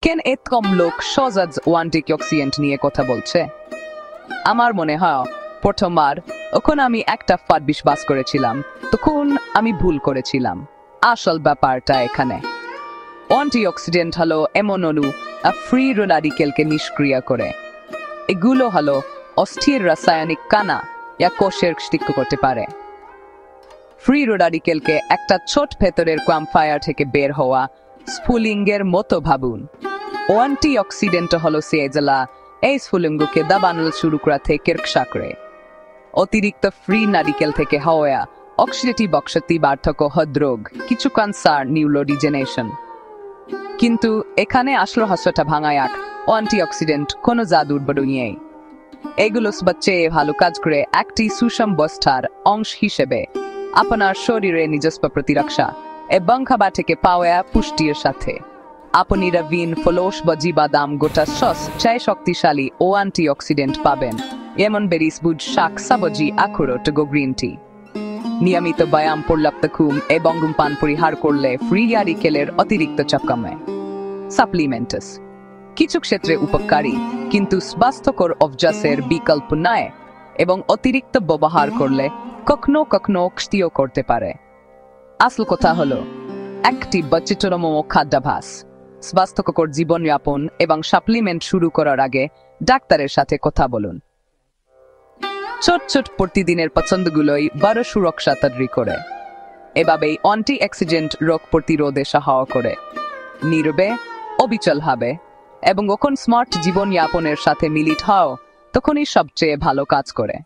কেন এত কম লোক সহজ অ্যান্টিঅক্সিডেন্ট নিয়ে কথা বলছে? আমার মনে হয় প্রথমবার যখন আমি একটা ফাঁদ বিশ্বাস করেছিলাম তখন আমি ভুল করেছিলাম। আসল ব্যাপারটা এখানে অ্যান্টিঅক্সিডেন্ট হলো এমন অণু ফ্রি রেডিক্যালকে নিষ্ক্রিয় করে। এগুলো হলো অস্থির রাসায়নিক কণা যা কোষের ক্ষতি করতে পারে। ফ্রি রেডিক্যালকে একটা ছোট ভেতরের ক্যাম্পফায়ার থেকে বের হওয়া স্ফুলিঙ্গের মতো ভাবুন। অ্যান্টিঅক্সিডেন্ট হলো সেজলা এই স্ফুলিঙ্গকে দাবানল শুরু করা থেকে রক্ষা করে। অতিরিক্ত ফ্রি রেডিক্যাল থেকে হওয়া অক্সিডেটিভ শক্তি বার্ধক্য হৃদরোগ, কিছু ক্যান্সার, নিউরোডিজেনারেশন। কিন্তু এখানে আসল হাসটা ভাঙায় অ্যান্টিঅক্সিডেন্ট কোনো জাদুর বড় নেই। এগুলো সবচেয়ে ভালো কাজ করে একটি সুষম বস্তার অংশ হিসেবে আপনার শরীরে নিজস্ব প্রতিরক্ষা এবং খাবার থেকে পাওয়া পুষ্টির সাথে। আপনি রাভিন, ফলস বা বাদাম, গোটা সস চাই শক্তিশালী ও অ্যান্টিঅক্সিডেন্ট পাবেন, যেমন বেরিস, বুট, শাক, সবজি, আখরোট, গ্রিন টি। নিয়মিত ব্যায়াম, পর্যাপ্ত ঘুম এবং ধূমপান পরিহার করলে ফ্রি রেডিক্যালের অতিরিক্ত চাপ কমে। সাপ্লিমেন্টস কিছু ক্ষেত্রে উপকারী, কিন্তু স্বাস্থ্যকর অভ্যাসের বিকল্প নয় এবং অতিরিক্ত ব্যবহার করলে কখনো কখনো ক্ষতিও করতে পারে। আসল কথা হলো একটি বৈচিত্র্যময় খাদ্যাভ্যাস, স্বাস্থ্যকর জীবনযাপন এবং সাপ্লিমেন্ট শুরু করার আগে ডাক্তারের সাথে কথা বলুন। ছোট ছোট প্রতিদিনের পছন্দগুলোই বড় সুরক্ষা তৈরি করে। এভাবেই অ্যান্টিঅক্সিডেন্ট রোগ প্রতিরোধে সহায়তা করে, নীরবে, অবিচল হবে এবং যখন স্মার্ট জীবনযাপনের সাথে মিলিত হয় তখনই সবচেয়ে ভালো কাজ করে।